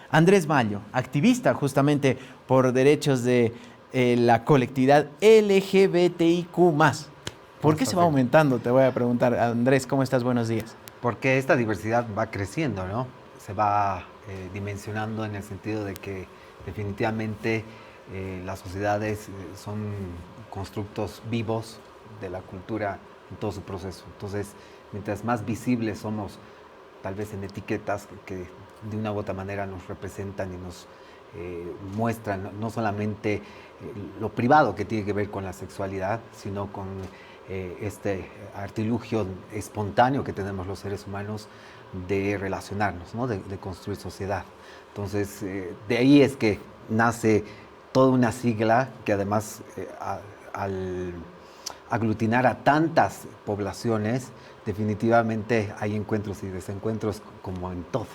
Andrés Mallo, activista justamente por derechos de la colectividad LGBTIQ+. ¿Por qué se va aumentando? Te voy a preguntar. Andrés, ¿cómo estás? Buenos días. Porque esta diversidad va creciendo, ¿no? Se va dimensionando en el sentido de que definitivamente las sociedades son constructos vivos de la cultura en todo su proceso. Entonces, mientras más visibles somos, tal vez en etiquetas que de una u otra manera nos representan y nos muestran no solamente lo privado que tiene que ver con la sexualidad, sino con este artilugio espontáneo que tenemos los seres humanos de relacionarnos, ¿no? de construir sociedad. Entonces, de ahí es que nace toda una sigla que además al aglutinar a tantas poblaciones, definitivamente hay encuentros y desencuentros como en todo.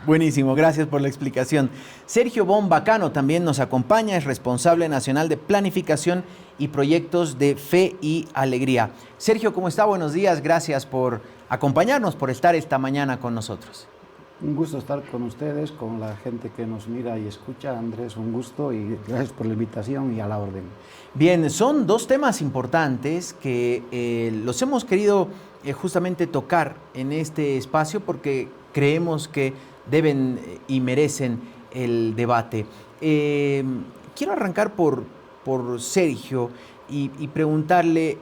Buenísimo, gracias por la explicación. Sergio Bombacano también nos acompaña, es responsable nacional de planificación y proyectos de Fe y Alegría. Sergio, ¿cómo está? Buenos días, gracias por acompañarnos, por estar esta mañana con nosotros. Un gusto estar con ustedes, con la gente que nos mira y escucha. Andrés, un gusto y gracias por la invitación y a la orden. Bien, son dos temas importantes que los hemos querido justamente tocar en este espacio porque creemos que deben y merecen el debate. Quiero arrancar por Sergio y preguntarle,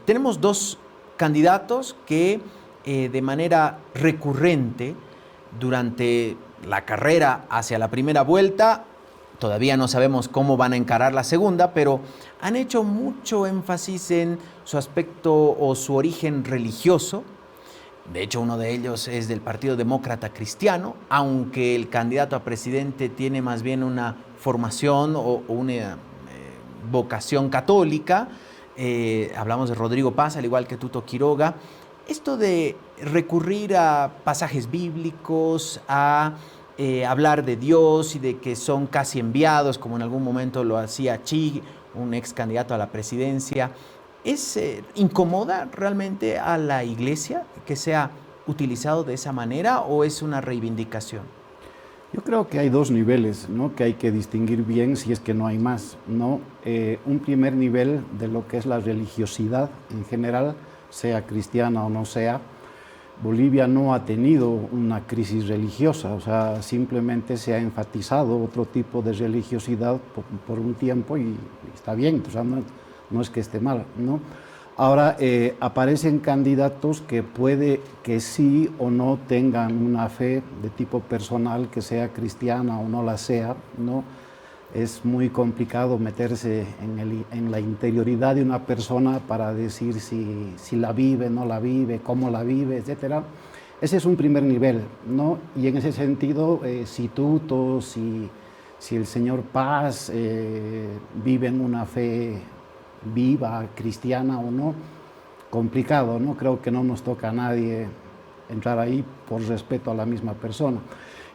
tenemos dos candidatos que de manera recurrente durante la carrera hacia la primera vuelta, todavía no sabemos cómo van a encarar la segunda, pero han hecho mucho énfasis en su aspecto o su origen religioso. De hecho, uno de ellos es del Partido Demócrata Cristiano, aunque el candidato a presidente tiene más bien una formación o una vocación católica. Hablamos de Rodrigo Paz, al igual que Tuto Quiroga. Esto de recurrir a pasajes bíblicos, a hablar de Dios y de que son casi enviados, como en algún momento lo hacía Chi, un ex candidato a la presidencia, ¿incomoda realmente a la iglesia que sea utilizado de esa manera o es una reivindicación? Yo creo que hay dos niveles, ¿no?, que hay que distinguir bien si es que no hay más, ¿no? Un primer nivel de lo que es la religiosidad en general, sea cristiana o no sea. Bolivia no ha tenido una crisis religiosa, o sea, simplemente se ha enfatizado otro tipo de religiosidad por un tiempo y está bien, o sea, no es que esté mal, ¿no? Ahora aparecen candidatos que puede que sí o no tengan una fe de tipo personal, que sea cristiana o no la sea, ¿no? Es muy complicado meterse en la interioridad de una persona para decir si la vive, no la vive, cómo la vive, etc. Ese es un primer nivel, ¿no? Y en ese sentido, si Tuto, si el señor Paz vive en una fe viva, cristiana o no, complicado, ¿no? Creo que no nos toca a nadie entrar ahí por respeto a la misma persona.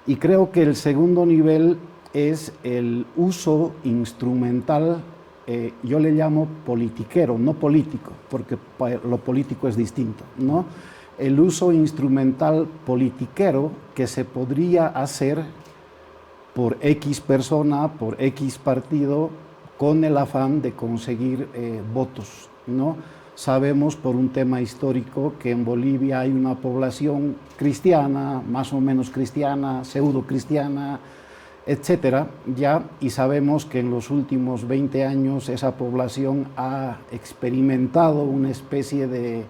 Y creo que el segundo nivel es el uso instrumental, yo le llamo politiquero, no político, porque lo político es distinto, ¿no? El uso instrumental politiquero que se podría hacer por X persona, por X partido, con el afán de conseguir votos, ¿no? Sabemos por un tema histórico que en Bolivia hay una población cristiana, más o menos cristiana, pseudo cristiana, etcétera, ya, y sabemos que en los últimos 20 años esa población ha experimentado una especie de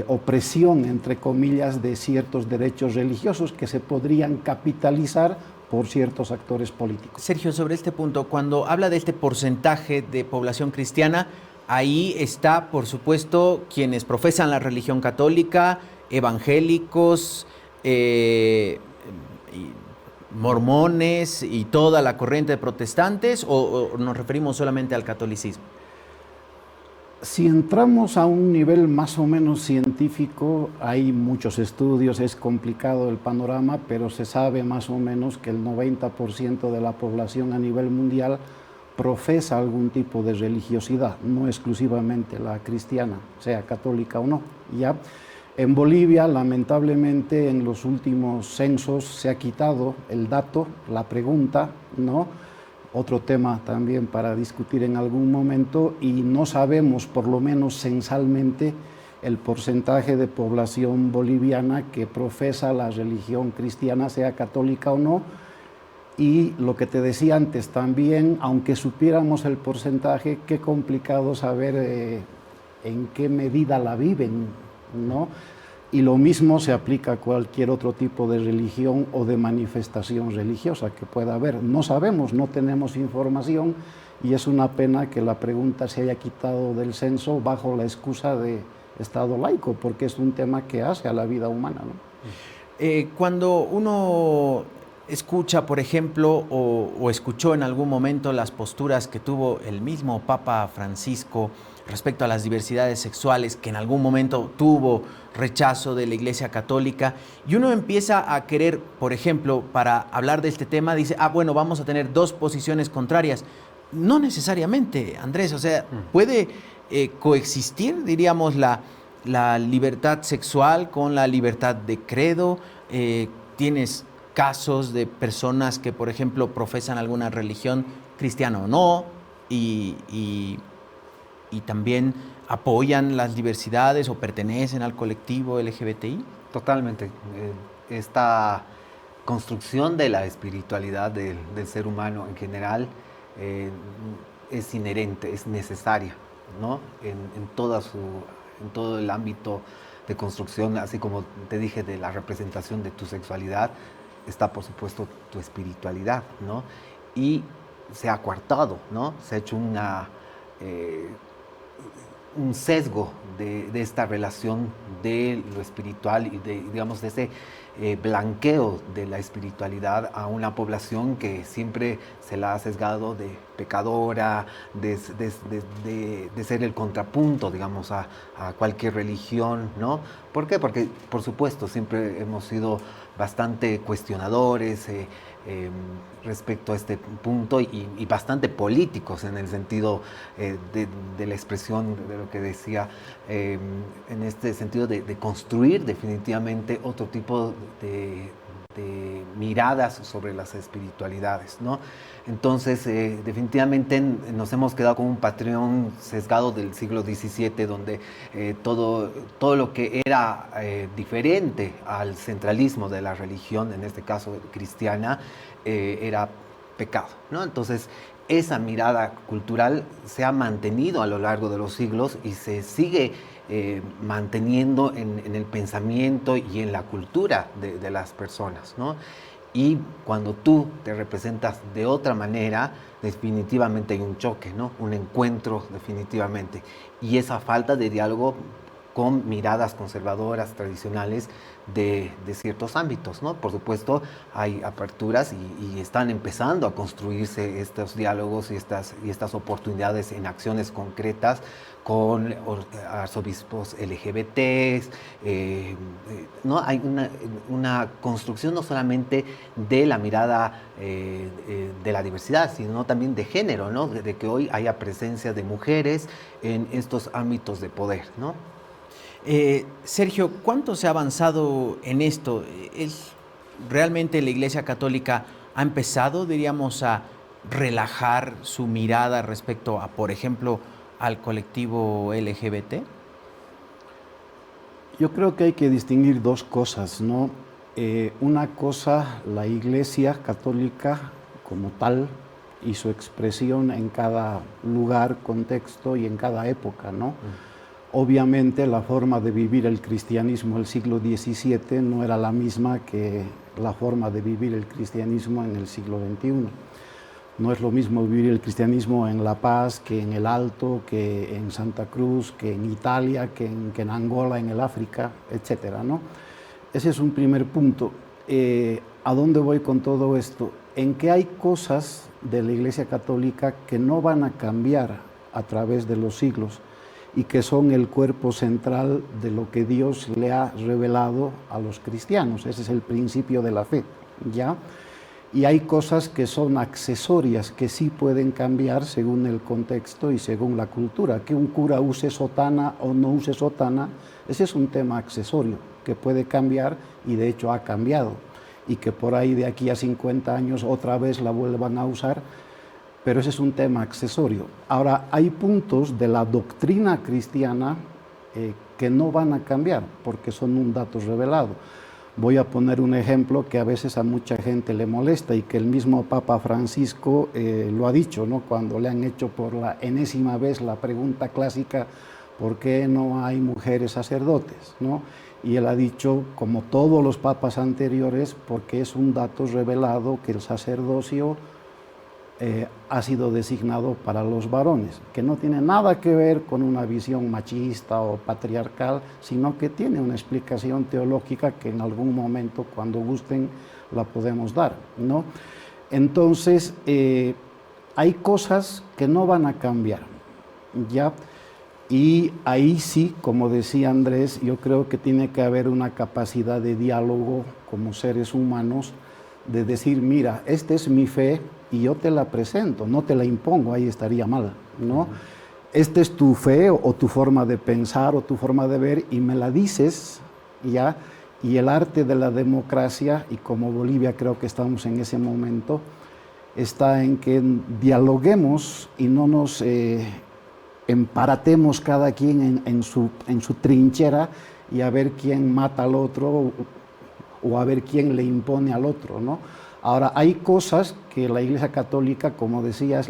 opresión, entre comillas, de ciertos derechos religiosos que se podrían capitalizar por ciertos actores políticos. Sergio, sobre este punto, cuando habla de este porcentaje de población cristiana, ahí está, por supuesto, quienes profesan la religión católica, evangélicos, mormones y toda la corriente de protestantes, o nos referimos solamente al catolicismo? Si entramos a un nivel más o menos científico, hay muchos estudios, es complicado el panorama, pero se sabe más o menos que el 90% de la población a nivel mundial profesa algún tipo de religiosidad, no exclusivamente la cristiana, sea católica o no, ¿ya? En Bolivia, lamentablemente, en los últimos censos se ha quitado el dato, la pregunta, ¿no? Otro tema también para discutir en algún momento, y no sabemos, por lo menos censalmente, el porcentaje de población boliviana que profesa la religión cristiana, sea católica o no. Y lo que te decía antes también, aunque supiéramos el porcentaje, qué complicado saber en qué medida la viven, ¿no? Y lo mismo se aplica a cualquier otro tipo de religión o de manifestación religiosa que pueda haber. No sabemos, no tenemos información, y es una pena que la pregunta se haya quitado del censo bajo la excusa de Estado laico, porque es un tema que hace a la vida humana, ¿no? Cuando uno escucha, por ejemplo, o escuchó en algún momento las posturas que tuvo el mismo Papa Francisco respecto a las diversidades sexuales, que en algún momento tuvo rechazo de la Iglesia Católica, y uno empieza a querer, por ejemplo, para hablar de este tema, dice, bueno, vamos a tener dos posiciones contrarias. No necesariamente, Andrés, o sea, puede coexistir, diríamos, la libertad sexual con la libertad de credo. Tienes casos de personas que, por ejemplo, profesan alguna religión cristiana o no, y también apoyan las diversidades o pertenecen al colectivo LGBTI. Totalmente. Esta construcción de la espiritualidad del ser humano en general es inherente, es necesaria, ¿no? En todo el ámbito de construcción, así como te dije, de la representación de tu sexualidad, está por supuesto tu espiritualidad, ¿no? Y se ha coartado, ¿no? Se ha hecho un sesgo de esta relación de lo espiritual y digamos, de ese blanqueo de la espiritualidad a una población que siempre se la ha sesgado de pecadora, de ser el contrapunto, digamos, a cualquier religión, ¿no? ¿Por qué? Porque, por supuesto, siempre hemos sido bastante cuestionadores respecto a este punto y bastante políticos en el sentido de la expresión de lo que decía, en este sentido de construir definitivamente otro tipo de miradas sobre las espiritualidades, ¿no? Entonces, definitivamente nos hemos quedado con un patrón sesgado del siglo XVII, donde todo lo que era diferente al centralismo de la religión, en este caso cristiana, era pecado, ¿no? Entonces, esa mirada cultural se ha mantenido a lo largo de los siglos y se sigue manteniendo en el pensamiento y en la cultura de las personas, ¿no? Y cuando tú te representas de otra manera, definitivamente hay un choque, ¿no? Un encuentro definitivamente. Y esa falta de diálogo con miradas conservadoras, tradicionales de ciertos ámbitos, ¿no? Por supuesto, hay aperturas y están empezando a construirse estos diálogos y estas oportunidades en acciones concretas con arzobispos LGBTs, ¿no? Hay una construcción no solamente de la mirada de la diversidad, sino también de género, ¿no? De que hoy haya presencia de mujeres en estos ámbitos de poder, ¿no? Sergio, ¿cuánto se ha avanzado en esto? ¿Realmente la Iglesia Católica ha empezado, diríamos, a relajar su mirada respecto a, por ejemplo, al colectivo LGBT? Yo creo que hay que distinguir dos cosas, ¿no? Una cosa, la Iglesia Católica como tal y su expresión en cada lugar, contexto y en cada época, ¿no? Obviamente la forma de vivir el cristianismo del siglo XVII no era la misma que la forma de vivir el cristianismo en el siglo XXI. No es lo mismo vivir el cristianismo en La Paz que en el Alto, que en Santa Cruz, que en Italia, que en Angola, en el África, etcétera, ¿no? Ese es un primer punto. ¿A dónde voy con todo esto? En que hay cosas de la Iglesia Católica que no van a cambiar a través de los siglos y que son el cuerpo central de lo que Dios le ha revelado a los cristianos. Ese es el principio de la fe, ¿ya? y hay cosas que son accesorias, que sí pueden cambiar según el contexto y según la cultura. Que un cura use sotana o no use sotana, ese es un tema accesorio, que puede cambiar y de hecho ha cambiado. Y que por ahí de aquí a 50 años otra vez la vuelvan a usar, pero ese es un tema accesorio. Ahora, hay puntos de la doctrina cristiana que no van a cambiar, porque son un dato revelado. Voy a poner un ejemplo que a veces a mucha gente le molesta y que el mismo Papa Francisco lo ha dicho, ¿no? Cuando le han hecho por la enésima vez la pregunta clásica, ¿por qué no hay mujeres sacerdotes?, ¿no? Y él ha dicho, como todos los papas anteriores, porque es un dato revelado que el sacerdocio ha sido designado para los varones, que no tiene nada que ver con una visión machista o patriarcal, sino que tiene una explicación teológica que en algún momento, cuando gusten, la podemos dar, ¿no? Entonces, hay cosas que no van a cambiar, ¿ya? Y ahí sí, como decía Andrés, yo creo que tiene que haber una capacidad de diálogo como seres humanos, de decir, mira, esta es mi fe y yo te la presento, no te la impongo, ahí estaría mal, ¿no? Esta es tu fe o tu forma de pensar o tu forma de ver y me la dices, ¿ya? Y el arte de la democracia, y como Bolivia creo que estamos en ese momento, está en que dialoguemos y no nos emparatemos cada quien en su trinchera y a ver quién mata al otro o a ver quién le impone al otro, ¿no? Ahora, hay cosas que la Iglesia Católica, como decías,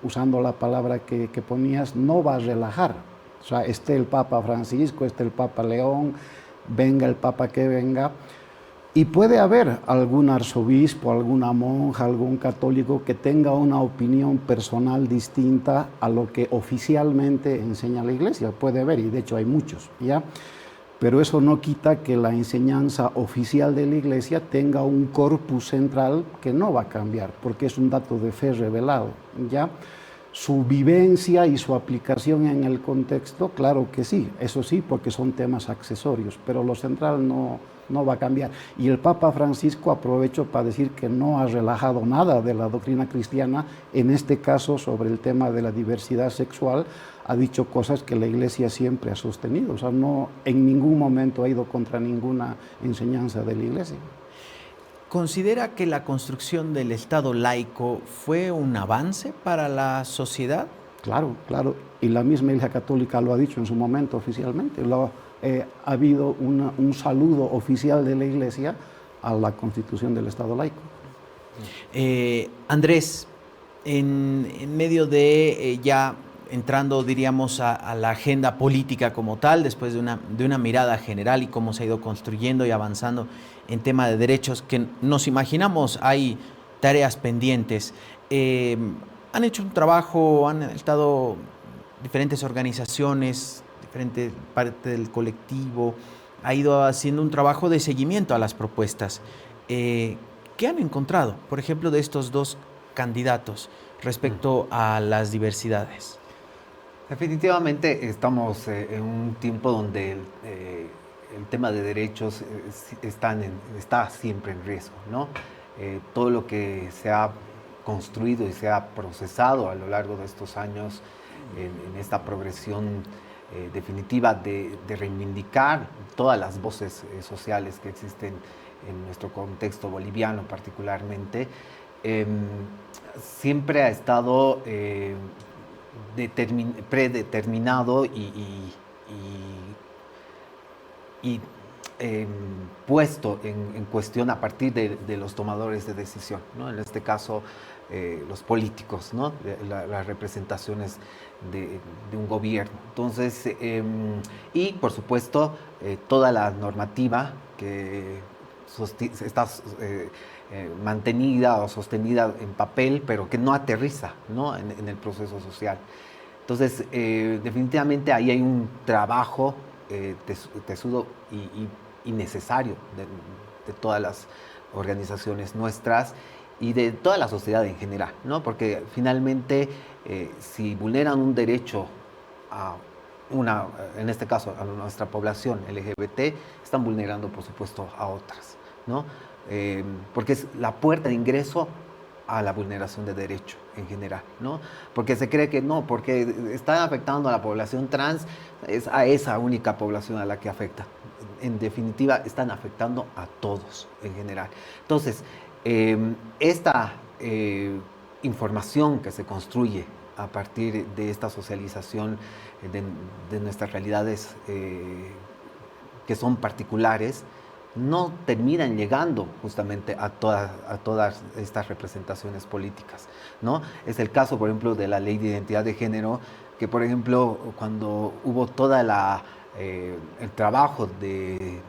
usando la palabra que ponías, no va a relajar. O sea, esté el Papa Francisco, esté el Papa León, venga el Papa que venga, y puede haber algún arzobispo, alguna monja, algún católico que tenga una opinión personal distinta a lo que oficialmente enseña la Iglesia. Puede haber, y de hecho hay muchos, ¿ya? Pero eso no quita que la enseñanza oficial de la Iglesia tenga un corpus central que no va a cambiar, porque es un dato de fe revelado, ¿ya? Su vivencia y su aplicación en el contexto, claro que sí, eso sí, porque son temas accesorios, pero lo central no va a cambiar. Y el Papa Francisco, aprovecho para decir que no ha relajado nada de la doctrina cristiana, en este caso sobre el tema de la diversidad sexual, ha dicho cosas que la Iglesia siempre ha sostenido, o sea, no en ningún momento ha ido contra ninguna enseñanza de la Iglesia. ¿Considera que la construcción del Estado laico fue un avance para la sociedad? Claro, claro, y la misma Iglesia Católica lo ha dicho en su momento oficialmente. Ha habido un saludo oficial de la Iglesia a la constitución del Estado laico. Andrés, en medio de ya entrando, diríamos, a la agenda política como tal, después de una mirada general y cómo se ha ido construyendo y avanzando en tema de derechos que nos imaginamos hay tareas pendientes. Han hecho un trabajo, han estado diferentes organizaciones, diferente parte del colectivo, ha ido haciendo un trabajo de seguimiento a las propuestas. ¿Qué han encontrado, por ejemplo, de estos dos candidatos respecto a las diversidades? Definitivamente estamos en un tiempo donde el tema de derechos está siempre en riesgo, ¿no? Todo lo que se ha construido y se ha procesado a lo largo de estos años en esta progresión definitiva de reivindicar todas las voces sociales que existen en nuestro contexto boliviano particularmente, siempre ha estado predeterminado y puesto en cuestión a partir de los tomadores de decisión, ¿no? En este caso, los políticos, ¿no? Las representaciones de un gobierno. Entonces, y por supuesto, toda la normativa que está mantenida o sostenida en papel, pero que no aterriza, ¿no? En el proceso social. Entonces, definitivamente ahí hay un trabajo tesudo y necesario de todas las organizaciones nuestras y de toda la sociedad en general, ¿no? Porque finalmente, si vulneran un derecho a en este caso, a nuestra población LGBT, están vulnerando, por supuesto, a otras, ¿no? porque es la puerta de ingreso a la vulneración de derechos en general, ¿no? Porque se cree que no, porque está afectando a la población trans, es a esa única población a la que afecta. En definitiva, están afectando a todos en general. Entonces, esta información que se construye a partir de esta socialización de nuestras realidades que son particulares, no terminan llegando justamente a todas estas representaciones políticas, ¿no? Es el caso, por ejemplo, de la Ley de Identidad de Género, que, por ejemplo, cuando hubo toda el trabajo de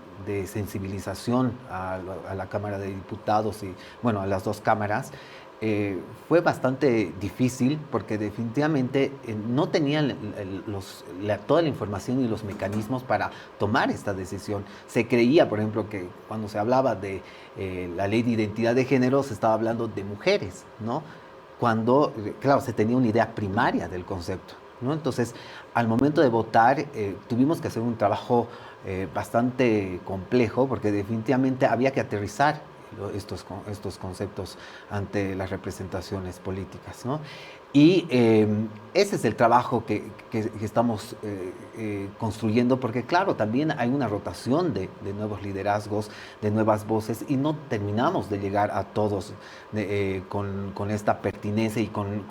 sensibilización a la Cámara de Diputados y, bueno, a las dos cámaras, fue bastante difícil porque definitivamente no tenían toda la información y los mecanismos para tomar esta decisión. Se creía, por ejemplo, que cuando se hablaba de la Ley de Identidad de Género se estaba hablando de mujeres, ¿no? Cuando, claro, se tenía una idea primaria del concepto, ¿no? Entonces, al momento de votar, tuvimos que hacer un trabajo bastante complejo porque definitivamente había que aterrizar estos conceptos ante las representaciones políticas, ¿no? Y ese es el trabajo que estamos construyendo, porque claro, también hay una rotación de nuevos liderazgos, de nuevas voces, y no terminamos de llegar a todos con esta pertinencia y con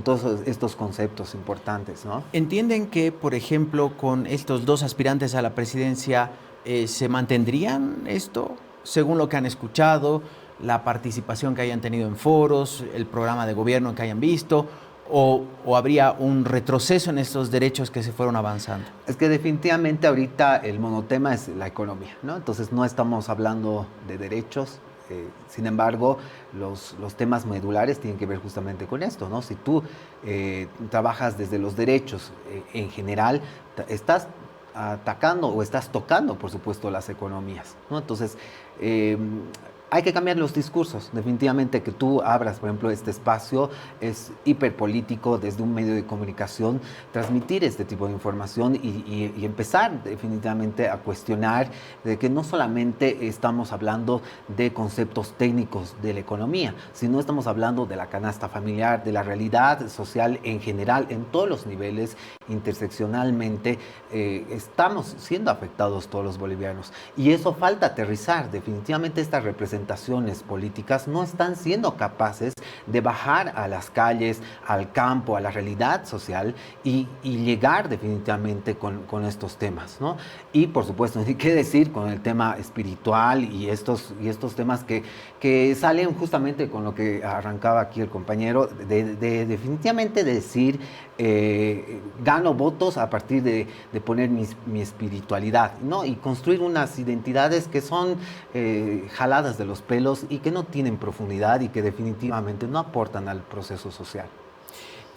todos estos conceptos importantes, ¿no? ¿Entienden que, por ejemplo, con estos dos aspirantes a la presidencia, se mantendrían esto, según lo que han escuchado, la participación que hayan tenido en foros, el programa de gobierno que hayan visto, o habría un retroceso en estos derechos que se fueron avanzando? Es que definitivamente ahorita el monotema es la economía, ¿no? Entonces no estamos hablando de derechos. Sin embargo, los temas medulares tienen que ver justamente con esto, ¿no? Si tú trabajas desde los derechos en general, estás atacando o estás tocando, por supuesto, las economías, ¿no? Entonces, hay que cambiar los discursos. Definitivamente que tú abras, por ejemplo, este espacio es hiperpolítico desde un medio de comunicación, transmitir este tipo de información y empezar definitivamente a cuestionar de que no solamente estamos hablando de conceptos técnicos de la economía, sino estamos hablando de la canasta familiar, de la realidad social en general, en todos los niveles, interseccionalmente, estamos siendo afectados todos los bolivianos. Y eso falta aterrizar. Definitivamente estas representaciones políticas no están siendo capaces de bajar a las calles, al campo, a la realidad social y llegar definitivamente con estos temas, ¿no? Y por supuesto, ni qué decir con el tema espiritual y estos temas que salen justamente con lo que arrancaba aquí el compañero, de definitivamente decir gano votos a partir de poner mi espiritualidad, ¿no? Y construir unas identidades que son jaladas de los pelos y que no tienen profundidad y que definitivamente no aportan al proceso social.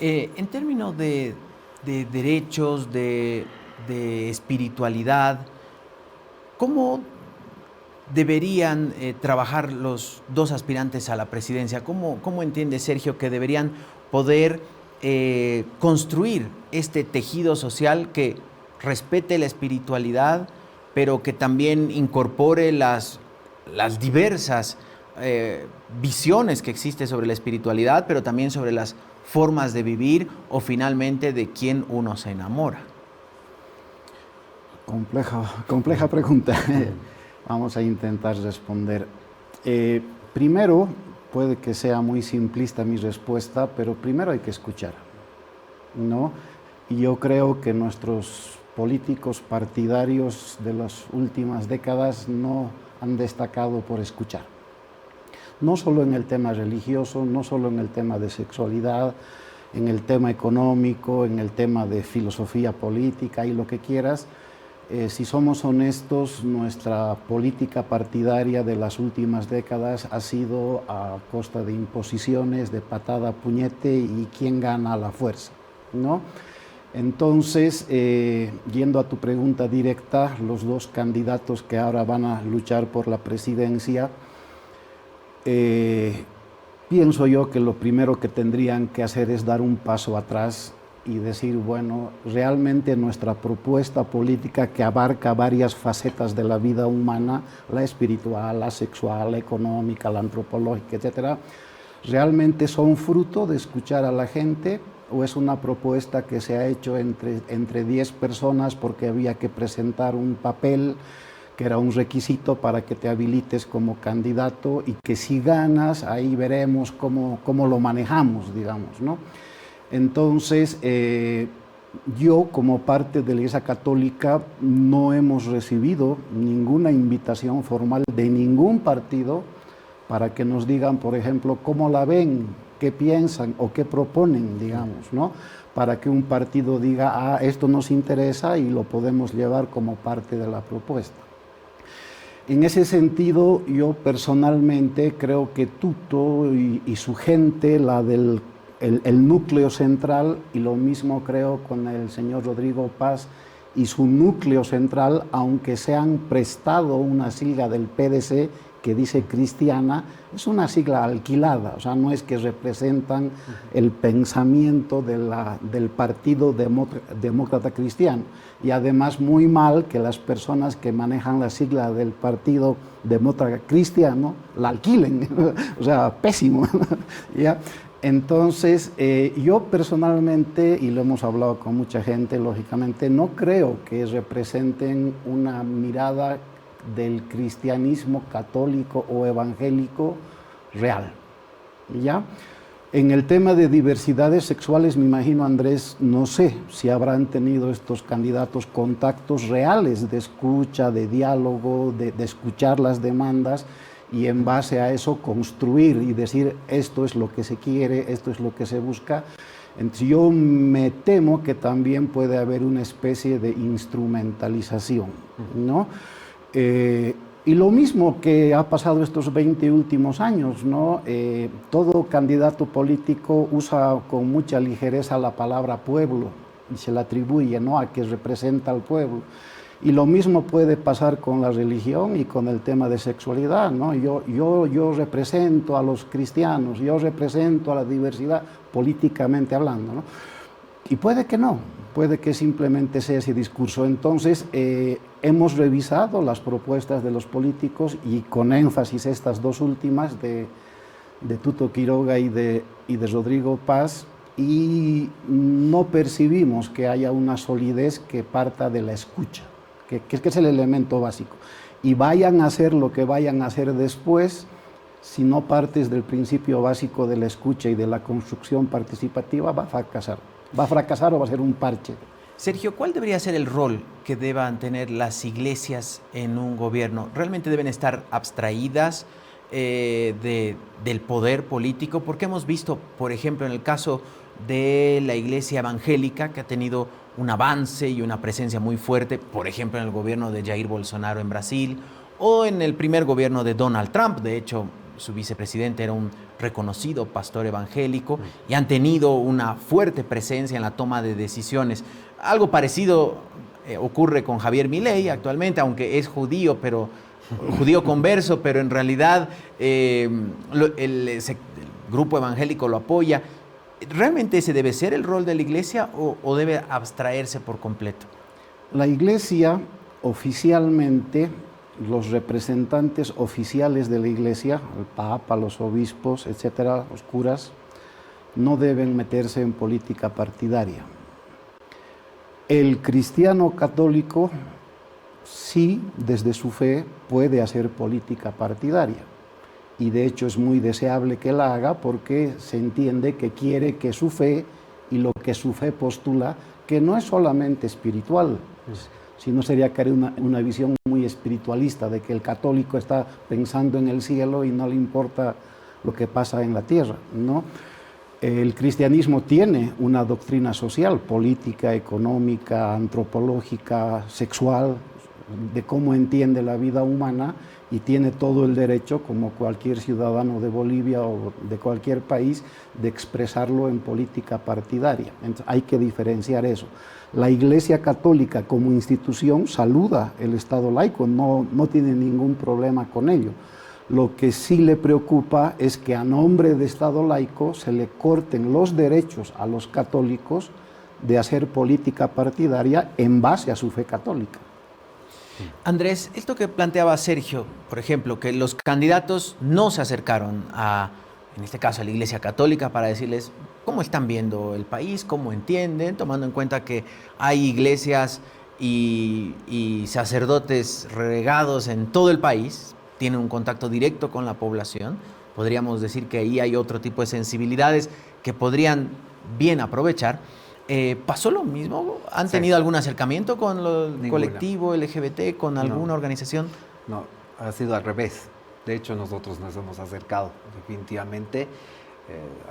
En términos de derechos, de espiritualidad, ¿cómo deberían trabajar los dos aspirantes a la presidencia? ¿Cómo entiende Sergio que deberían poder construir este tejido social que respete la espiritualidad, pero que también incorpore las diversas visiones que existen sobre la espiritualidad, pero también sobre las formas de vivir o finalmente de quién uno se enamora? Compleja pregunta. Vamos a intentar responder. Primero, puede que sea muy simplista mi respuesta, pero primero hay que escuchar, ¿no? Y yo creo que nuestros políticos partidarios de las últimas décadas no han destacado por escuchar. No solo en el tema religioso, no solo en el tema de sexualidad, en el tema económico, en el tema de filosofía política y lo que quieras. Si somos honestos, nuestra política partidaria de las últimas décadas ha sido a costa de imposiciones, de patada, puñete y quién gana a la fuerza, ¿no? Entonces, yendo a tu pregunta directa, los dos candidatos que ahora van a luchar por la presidencia, pienso yo que lo primero que tendrían que hacer es dar un paso atrás y decir, bueno, realmente nuestra propuesta política que abarca varias facetas de la vida humana, la espiritual, la sexual, la económica, la antropológica, etcétera, realmente son fruto de escuchar a la gente, o es una propuesta que se ha hecho entre 10 personas porque había que presentar un papel que era un requisito para que te habilites como candidato, y que si ganas, ahí veremos cómo lo manejamos, digamos, ¿no? Entonces, yo como parte de la Iglesia Católica no hemos recibido ninguna invitación formal de ningún partido para que nos digan, por ejemplo, cómo la ven, qué piensan o qué proponen, digamos, ¿no? Para que un partido diga, esto nos interesa y lo podemos llevar como parte de la propuesta. En ese sentido, yo personalmente creo que Tuto y su gente, la del el núcleo central, y lo mismo creo con el señor Rodrigo Paz y su núcleo central, aunque se han prestado una sigla del PDC que dice cristiana, es una sigla alquilada, o sea, no es que representan el pensamiento del Partido Demócrata Cristiano. Y además muy mal que las personas que manejan la sigla del Partido Demócrata Cristiano la alquilen, o sea, pésimo, ¿ya? Entonces, yo personalmente, y lo hemos hablado con mucha gente, lógicamente, no creo que representen una mirada del cristianismo católico o evangélico real, ¿ya? En el tema de diversidades sexuales, me imagino, Andrés, no sé si habrán tenido estos candidatos contactos reales de escucha, de diálogo, de escuchar las demandas, y en base a eso construir y decir esto es lo que se quiere, esto es lo que se busca. Entonces yo me temo que también puede haber una especie de instrumentalización, ¿no? Y lo mismo que ha pasado estos 20 últimos años, ¿no? Todo candidato político usa con mucha ligereza la palabra pueblo y se la atribuye, ¿no?, a que representa al pueblo. Y lo mismo puede pasar con la religión y con el tema de sexualidad, ¿no? Yo represento a los cristianos, yo represento a la diversidad políticamente hablando, ¿no? Y puede que no, puede que simplemente sea ese discurso. Entonces, hemos revisado las propuestas de los políticos, y con énfasis estas dos últimas de Tuto Quiroga y de Rodrigo Paz, y no percibimos que haya una solidez que parta de la escucha, que es el elemento básico. Y vayan a hacer lo que vayan a hacer después, si no partes del principio básico de la escucha y de la construcción participativa, va a fracasar. Va a fracasar o va a ser un parche. Sergio, ¿cuál debería ser el rol que deban tener las iglesias en un gobierno? ¿Realmente deben estar abstraídas del poder político? Porque hemos visto, por ejemplo, en el caso de la iglesia evangélica, que ha tenido un avance y una presencia muy fuerte, por ejemplo, en el gobierno de Jair Bolsonaro en Brasil, o en el primer gobierno de Donald Trump. De hecho, su vicepresidente era un reconocido pastor evangélico, y han tenido una fuerte presencia en la toma de decisiones. Algo parecido ocurre con Javier Milei actualmente, aunque es judío, pero judío converso, pero en realidad el grupo evangélico lo apoya. ¿Realmente ese debe ser el rol de la iglesia o debe abstraerse por completo? La iglesia oficialmente, los representantes oficiales de la iglesia, el papa, los obispos, etcétera, los curas, no deben meterse en política partidaria. El cristiano católico sí, desde su fe, puede hacer política partidaria. Y de hecho es muy deseable que la haga, porque se entiende que quiere que su fe y lo que su fe postula, que no es solamente espiritual, sino sería que una visión muy espiritualista de que el católico está pensando en el cielo y no le importa lo que pasa en la tierra, ¿no? El cristianismo tiene una doctrina social, política, económica, antropológica, sexual, de cómo entiende la vida humana, y tiene todo el derecho, como cualquier ciudadano de Bolivia o de cualquier país, de expresarlo en política partidaria. Entonces, hay que diferenciar eso. La Iglesia Católica como institución saluda el Estado laico, no tiene ningún problema con ello. Lo que sí le preocupa es que a nombre de Estado laico se le corten los derechos a los católicos de hacer política partidaria en base a su fe católica. Andrés, esto que planteaba Sergio, por ejemplo, que los candidatos no se acercaron en este caso, a la Iglesia Católica para decirles cómo están viendo el país, cómo entienden, tomando en cuenta que hay iglesias y sacerdotes regados en todo el país, tienen un contacto directo con la población. Podríamos decir que ahí hay otro tipo de sensibilidades que podrían bien aprovechar. ¿Pasó lo mismo? ¿Han tenido algún acercamiento con el colectivo LGBT, con alguna organización? No, ha sido al revés. De hecho, nosotros nos hemos acercado definitivamente,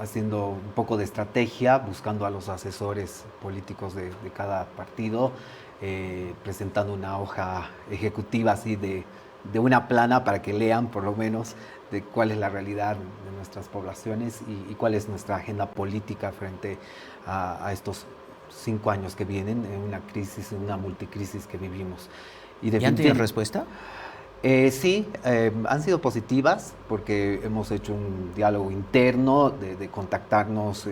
haciendo un poco de estrategia, buscando a los asesores políticos de cada partido, presentando una hoja ejecutiva así de una plana para que lean por lo menos de cuál es la realidad de nuestras poblaciones y cuál es nuestra agenda política frente a estos 5 años que vienen, en una crisis, en una multicrisis que vivimos. ¿Y han tenido respuesta? Sí, han sido positivas porque hemos hecho un diálogo interno de contactarnos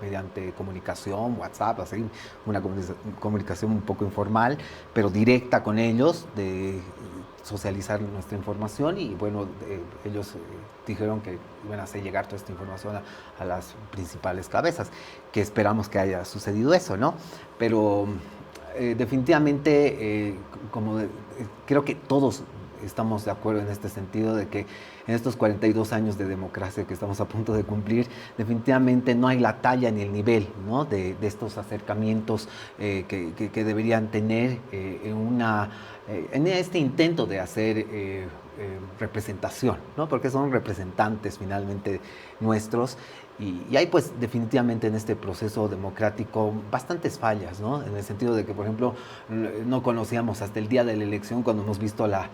mediante comunicación, WhatsApp, así, una comunicación un poco informal, pero directa con ellos, de socializar nuestra información y bueno, ellos dijeron que iban a hacer llegar toda esta información a las principales cabezas, que esperamos que haya sucedido eso, ¿no? Pero definitivamente, creo que todos estamos de acuerdo en este sentido de que en estos 42 años de democracia que estamos a punto de cumplir, definitivamente no hay la talla ni el nivel, ¿no? de estos acercamientos que deberían tener en este intento de hacer representación, ¿no? Porque son representantes finalmente nuestros. Y hay pues definitivamente en este proceso democrático bastantes fallas, ¿no? En el sentido de que, por ejemplo, no conocíamos hasta el día de la elección, cuando hemos visto la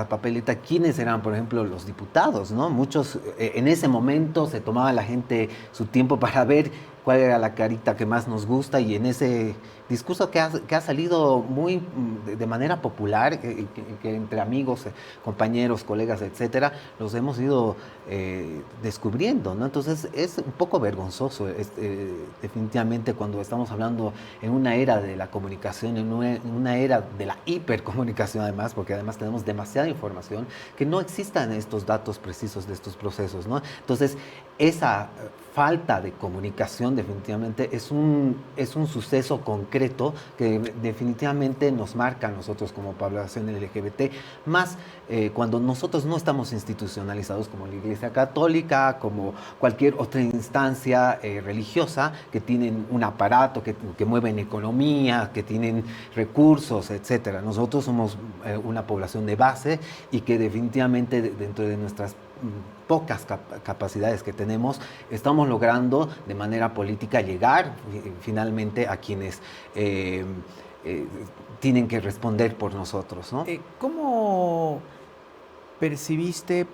papeleta, quiénes eran, por ejemplo, los diputados, ¿no? Muchos, en ese momento se tomaba la gente su tiempo para ver cuál era la carita que más nos gusta, y en ese discurso que ha salido muy de manera popular, que entre amigos, compañeros, colegas, etcétera, los hemos ido descubriendo, ¿no? Entonces es un poco vergonzoso, definitivamente, cuando estamos hablando en una era de la comunicación, en una era de la hipercomunicación además, porque además tenemos demasiada información, que no existan estos datos precisos de estos procesos, ¿no? Entonces esa falta de comunicación definitivamente es un suceso concreto que definitivamente nos marca a nosotros como población LGBT, más cuando nosotros no estamos institucionalizados como la Iglesia Católica, como cualquier otra instancia religiosa, que tienen un aparato, que mueven economía, que tienen recursos, etcétera. Nosotros somos una población de base y que definitivamente dentro de nuestras pocas capacidades que tenemos, estamos logrando de manera política llegar finalmente a quienes tienen que responder por nosotros, ¿no? ¿Cómo percibiste,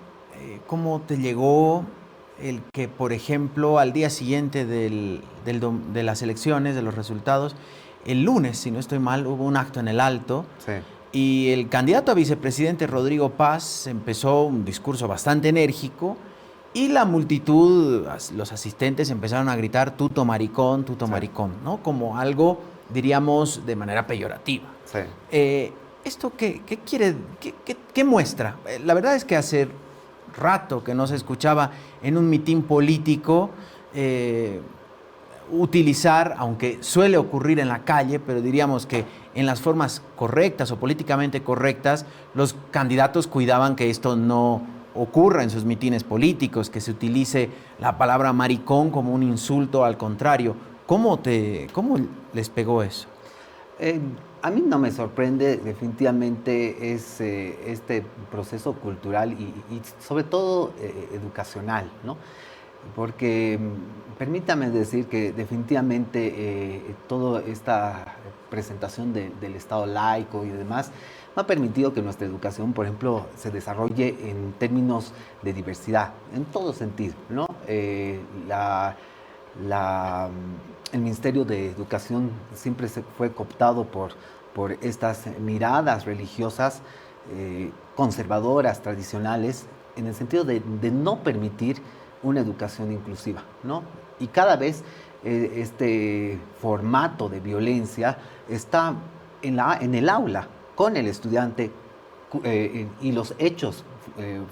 cómo te llegó el que, por ejemplo, al día siguiente de las elecciones, de los resultados, el lunes, si no estoy mal, hubo un acto en el Alto? Sí. Y el candidato a vicepresidente, Rodrigo Paz, empezó un discurso bastante enérgico y la multitud, los asistentes empezaron a gritar tuto maricón, ¿no? Como algo, diríamos, de manera peyorativa. Sí. ¿Esto qué quiere, qué muestra? La verdad es que hace rato que no se escuchaba en un mitin político utilizar, aunque suele ocurrir en la calle, pero diríamos que en las formas correctas o políticamente correctas, los candidatos cuidaban que esto no ocurra en sus mitines políticos, que se utilice la palabra maricón como un insulto, al contrario. ¿Cómo les pegó eso? A mí no me sorprende, definitivamente es este proceso cultural y sobre todo educacional, ¿no? Porque permítame decir que definitivamente toda esta presentación del Estado laico y demás no ha permitido que nuestra educación, por ejemplo, se desarrolle en términos de diversidad, en todo sentido, ¿no? El Ministerio de Educación siempre fue cooptado por estas miradas religiosas conservadoras, tradicionales, en el sentido de no permitir una educación inclusiva, ¿no? Y cada vez este formato de violencia está en el aula, con el estudiante, y los hechos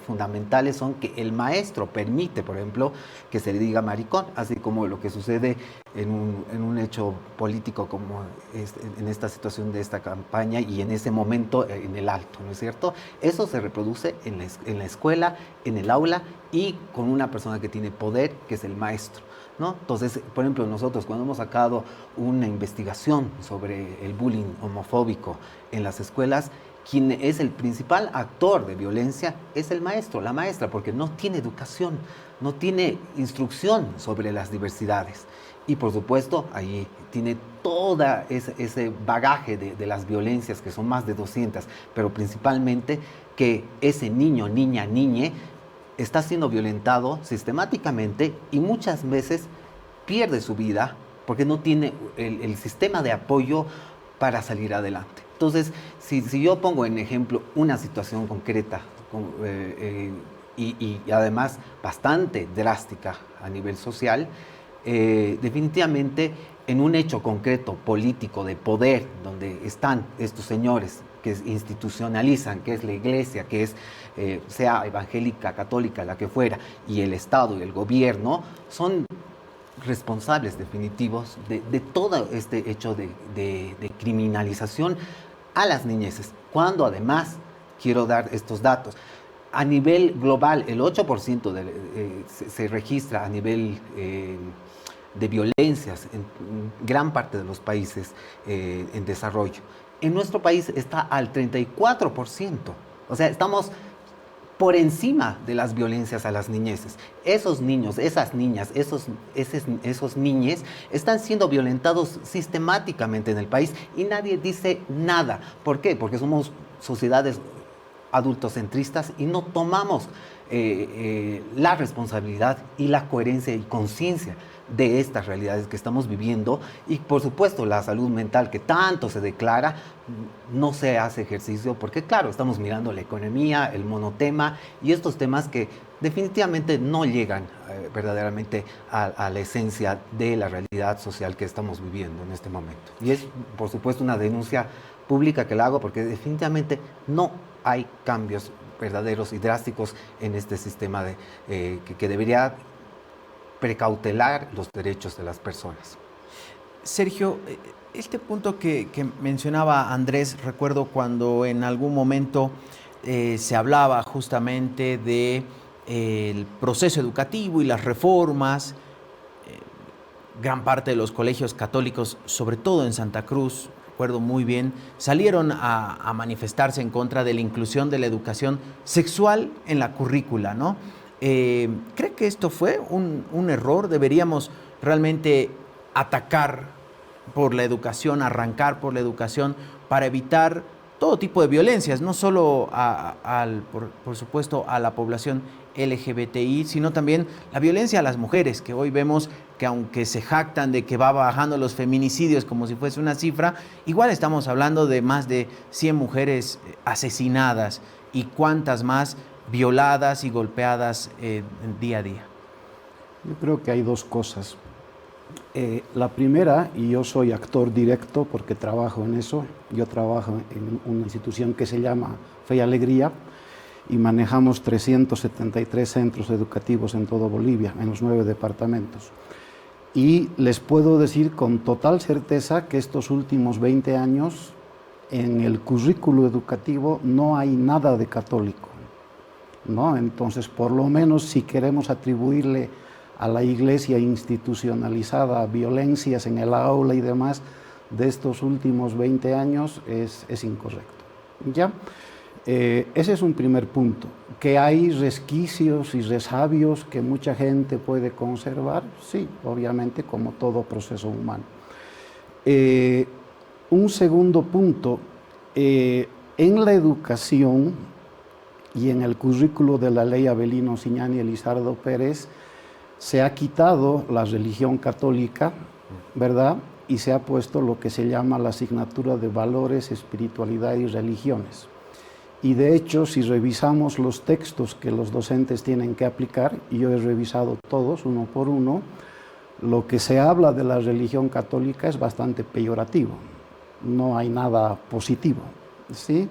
fundamentales son que el maestro permite, por ejemplo, que se le diga maricón, así como lo que sucede en un hecho político como en esta situación de esta campaña y en ese momento en el Alto, ¿no es cierto? Eso se reproduce en la escuela, en el aula y con una persona que tiene poder, que es el maestro, ¿no? Entonces, por ejemplo, nosotros cuando hemos sacado una investigación sobre el bullying homofóbico en las escuelas, quien es el principal actor de violencia es el maestro, la maestra, porque no tiene educación, no tiene instrucción sobre las diversidades. Y por supuesto, ahí tiene todo ese bagaje de las violencias, que son más de 200, pero principalmente que ese niño, niña, niñe, está siendo violentado sistemáticamente y muchas veces pierde su vida porque no tiene el sistema de apoyo para salir adelante. Entonces, si yo pongo en ejemplo una situación concreta y además bastante drástica a nivel social, definitivamente en un hecho concreto político de poder, donde están estos señores que institucionalizan, que es la iglesia, que es sea evangélica, católica, la que fuera, y el Estado y el gobierno, son responsables definitivos de todo este hecho de criminalización a las niñeces, cuando además, quiero dar estos datos, a nivel global el 8% se registra a nivel de violencias en gran parte de los países en desarrollo. En nuestro país está al 34%, o sea, estamos por encima de las violencias a las niñeces. Esos niños, esas niñas, esos niñes están siendo violentados sistemáticamente en el país y nadie dice nada. ¿Por qué? Porque somos sociedades adultocentristas y no tomamos la responsabilidad y la coherencia y conciencia de estas realidades que estamos viviendo, y por supuesto la salud mental que tanto se declara no se hace ejercicio porque claro, estamos mirando la economía, el monotema y estos temas que definitivamente no llegan verdaderamente a la esencia de la realidad social que estamos viviendo en este momento. Y es por supuesto una denuncia pública que la hago porque definitivamente no hay cambios verdaderos y drásticos en este sistema que debería precautelar los derechos de las personas. Sergio, este punto que mencionaba Andrés, recuerdo cuando en algún momento se hablaba justamente del proceso educativo y las reformas. Gran parte de los colegios católicos, sobre todo en Santa Cruz, recuerdo muy bien, salieron a manifestarse en contra de la inclusión de la educación sexual en la currícula, ¿no? ¿Cree que esto fue un error? ¿Deberíamos realmente atacar por la educación, arrancar por la educación para evitar todo tipo de violencias, no solo por supuesto a la población LGBTI, sino también la violencia a las mujeres, que hoy vemos que aunque se jactan de que va bajando los feminicidios como si fuese una cifra, igual estamos hablando de más de 100 mujeres asesinadas y cuántas más violadas y golpeadas día a día. Yo creo que hay dos cosas. La primera, y yo soy actor directo porque trabajo en eso, yo trabajo en una institución que se llama Fe y Alegría y manejamos 373 centros educativos en todo Bolivia, en los 9 departamentos. Y les puedo decir con total certeza que estos últimos 20 años en el currículo educativo no hay nada de católico, ¿no? Entonces, por lo menos si queremos atribuirle a la iglesia institucionalizada violencias en el aula y demás de estos últimos 20 años es incorrecto. ¿Ya? Ese es un primer punto. Que hay resquicios y resabios que mucha gente puede conservar, sí, obviamente, como todo proceso humano. Un segundo punto, en la educación y en el currículo de la ley Avelino Siñani y Elizardo Pérez, se ha quitado la religión católica, ¿verdad? Y se ha puesto lo que se llama la asignatura de valores, espiritualidad y religiones. Y de hecho, si revisamos los textos que los docentes tienen que aplicar, y yo he revisado todos uno por uno, lo que se habla de la religión católica es bastante peyorativo, no hay nada positivo, ¿sí?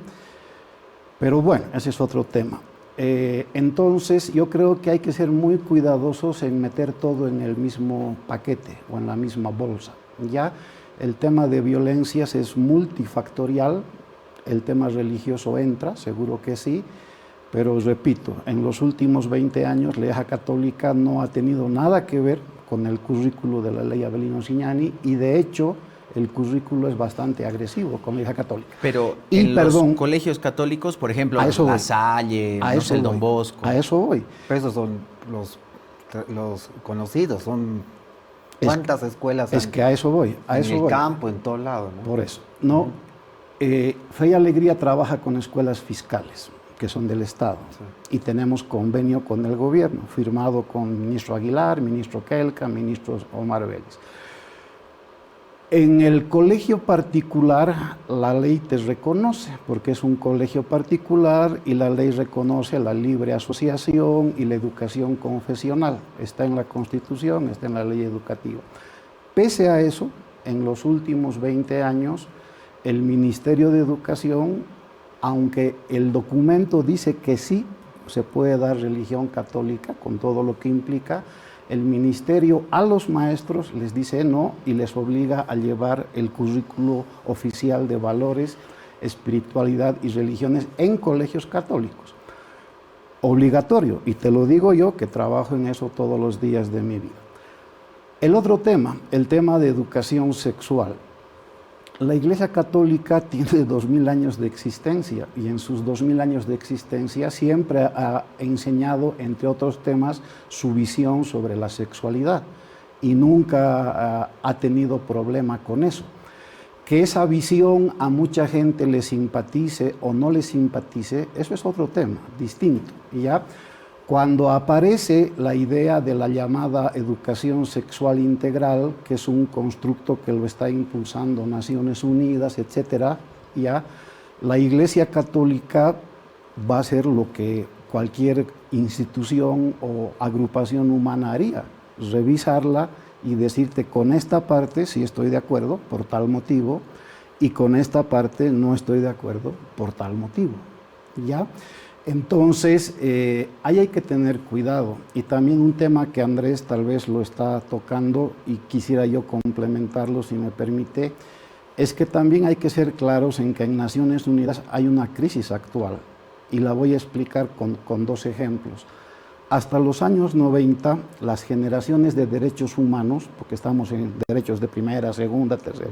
Pero bueno, ese es otro tema. Entonces yo creo que hay que ser muy cuidadosos en meter todo en el mismo paquete o en la misma bolsa. Ya el tema de violencias es multifactorial, el tema religioso entra, seguro que sí, pero repito, en los últimos 20 años la Iglesia Católica no ha tenido nada que ver con el currículo de la ley Avelino Signani y de hecho el currículo es bastante agresivo con la Iglesia Católica. Pero en los colegios católicos, por ejemplo, La Salle, no sé, el Don Bosco. A eso voy. Pero esos son los conocidos, son cuántas escuelas es que a eso voy, en el campo, en todo lado, ¿no? Por eso, no. Fe y Alegría trabaja con escuelas fiscales que son del Estado, sí. Y tenemos convenio con el gobierno, firmado con el ministro Aguilar, ministro Kelka, ministro Omar Vélez. En el colegio particular la ley te reconoce, porque es un colegio particular y la ley reconoce la libre asociación y la educación confesional. Está en la Constitución, está en la ley educativa. Pese a eso, en los últimos 20 años, el Ministerio de Educación, aunque el documento dice que sí se puede dar religión católica, con todo lo que implica, el ministerio a los maestros les dice no y les obliga a llevar el currículo oficial de valores, espiritualidad y religiones en colegios católicos. Obligatorio, y te lo digo yo que trabajo en eso todos los días de mi vida. El otro tema, el tema de educación sexual. La Iglesia Católica tiene 2000 años de existencia y en sus 2000 años de existencia siempre ha enseñado, entre otros temas, su visión sobre la sexualidad y nunca ha tenido problema con eso. Que esa visión a mucha gente le simpatice o no le simpatice, eso es otro tema, distinto. ¿Ya? Cuando aparece la idea de la llamada educación sexual integral, que es un constructo que lo está impulsando Naciones Unidas, etcétera, ya la Iglesia Católica va a hacer lo que cualquier institución o agrupación humana haría, revisarla y decirte con esta parte sí estoy de acuerdo por tal motivo y con esta parte no estoy de acuerdo por tal motivo, ¿ya? Entonces, ahí hay que tener cuidado. Y también un tema que Andrés tal vez lo está tocando y quisiera yo complementarlo, si me permite, es que también hay que ser claros en que en Naciones Unidas hay una crisis actual. Y la voy a explicar con dos ejemplos. Hasta los años 90, las generaciones de derechos humanos, porque estamos en derechos de primera, segunda, tercera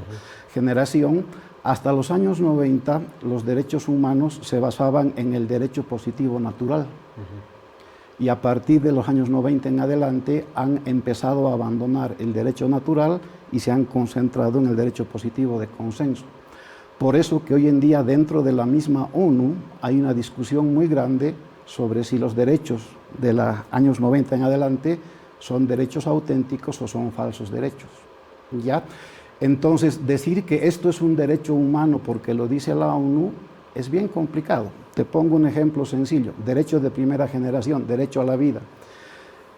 generación, hasta los años 90 los derechos humanos se basaban en el derecho positivo natural. Y a partir de los años 90 en adelante han empezado a abandonar el derecho natural y se han concentrado en el derecho positivo de consenso. Por eso que hoy en día dentro de la misma ONU hay una discusión muy grande sobre si los derechos de los años 90 en adelante son derechos auténticos o son falsos derechos, ¿ya? Entonces, decir que esto es un derecho humano porque lo dice la ONU es bien complicado. Te pongo un ejemplo sencillo, derecho de primera generación, derecho a la vida.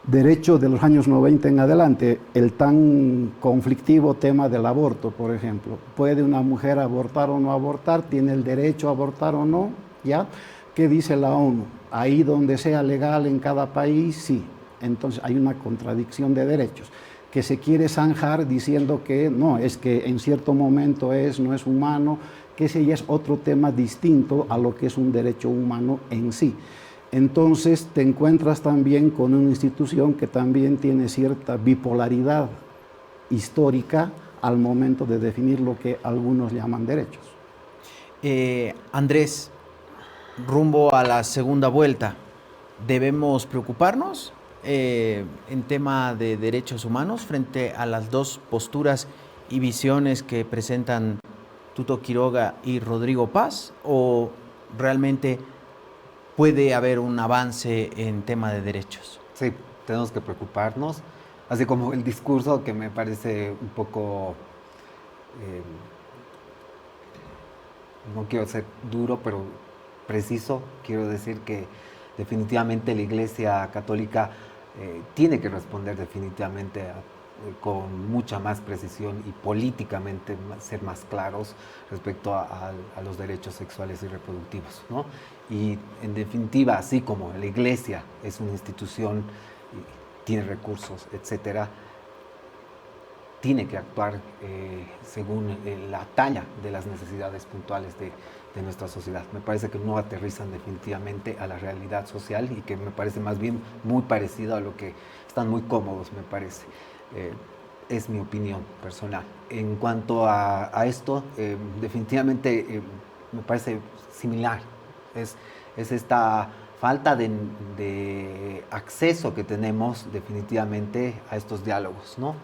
Derecho de los años 90 en adelante, el tan conflictivo tema del aborto, por ejemplo. ¿Puede una mujer abortar o no abortar? ¿Tiene el derecho a abortar o no? ¿Ya? ¿Qué dice la ONU? Ahí donde sea legal en cada país, sí. Entonces hay una contradicción de derechos que se quiere zanjar diciendo que no, es que en cierto momento no es humano, que ese ya es otro tema distinto a lo que es un derecho humano en sí. Entonces te encuentras también con una institución que también tiene cierta bipolaridad histórica al momento de definir lo que algunos llaman derechos. Andrés, rumbo a la segunda vuelta, ¿debemos preocuparnos en tema de derechos humanos frente a las dos posturas y visiones que presentan Tuto Quiroga y Rodrigo Paz? ¿O realmente puede haber un avance en tema de derechos? Sí, tenemos que preocuparnos, así como el discurso que me parece un poco, no quiero ser duro, pero preciso. Quiero decir que definitivamente la Iglesia Católica tiene que responder definitivamente con mucha más precisión y políticamente ser más claros respecto a los derechos sexuales y reproductivos, ¿no? Y en definitiva, así como la Iglesia es una institución, tiene recursos, etcétera, tiene que actuar según la talla de las necesidades puntuales de nuestra sociedad. Me parece que no aterrizan definitivamente a la realidad social y que me parece más bien muy parecido a lo que están muy cómodos, me parece. Es mi opinión personal. En cuanto a esto, definitivamente me parece similar. Es esta falta de acceso que tenemos definitivamente a estos diálogos, ¿no?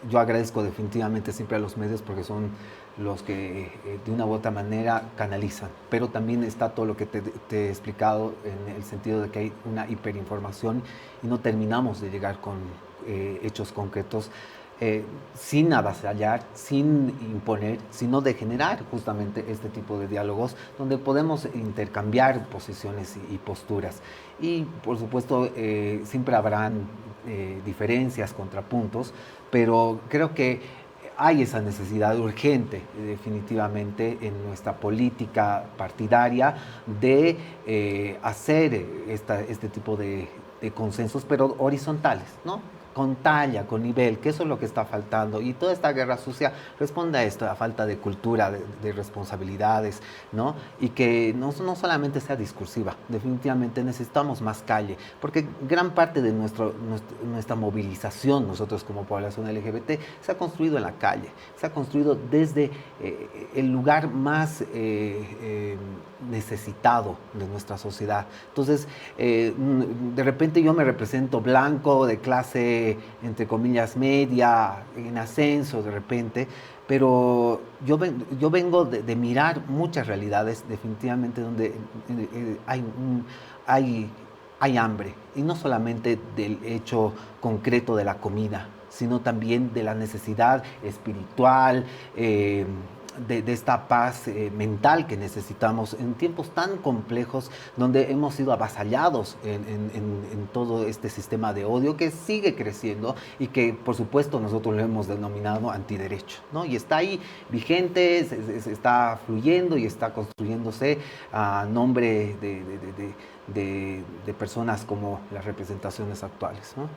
Yo agradezco definitivamente siempre a los medios porque son los que de una u otra manera canalizan, pero también está todo lo que te he explicado en el sentido de que hay una hiperinformación y no terminamos de llegar con hechos concretos sin avasallar, sin imponer, sino de generar justamente este tipo de diálogos donde podemos intercambiar posiciones y posturas. Y por supuesto siempre habrán diferencias, contrapuntos, pero creo que hay esa necesidad urgente definitivamente en nuestra política partidaria de hacer este tipo de consensos, pero horizontales, ¿no? Con talla, con nivel, que eso es lo que está faltando. Y toda esta guerra sucia responde a esto, a falta de cultura, de responsabilidades, ¿no? Y que no solamente sea discursiva, definitivamente necesitamos más calle, porque gran parte de nuestra movilización, nosotros como población LGBT, se ha construido en la calle, se ha construido desde el lugar más necesitado de nuestra sociedad. Entonces, de repente yo me represento blanco, de clase entre comillas media, en ascenso de repente, pero yo vengo de mirar muchas realidades definitivamente donde hay hambre, y no solamente del hecho concreto de la comida, sino también de la necesidad espiritual, de esta paz mental que necesitamos en tiempos tan complejos donde hemos sido avasallados en todo este sistema de odio que sigue creciendo y que por supuesto nosotros lo hemos denominado antiderecho, ¿no? Y está ahí vigente, se está fluyendo y está construyéndose a nombre de personas como las representaciones actuales, ¿no?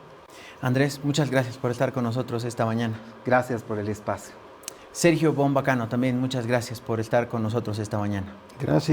Andrés, muchas gracias por estar con nosotros esta mañana. Gracias por el espacio. Sergio Bombacano, también muchas gracias por estar con nosotros esta mañana. Gracias.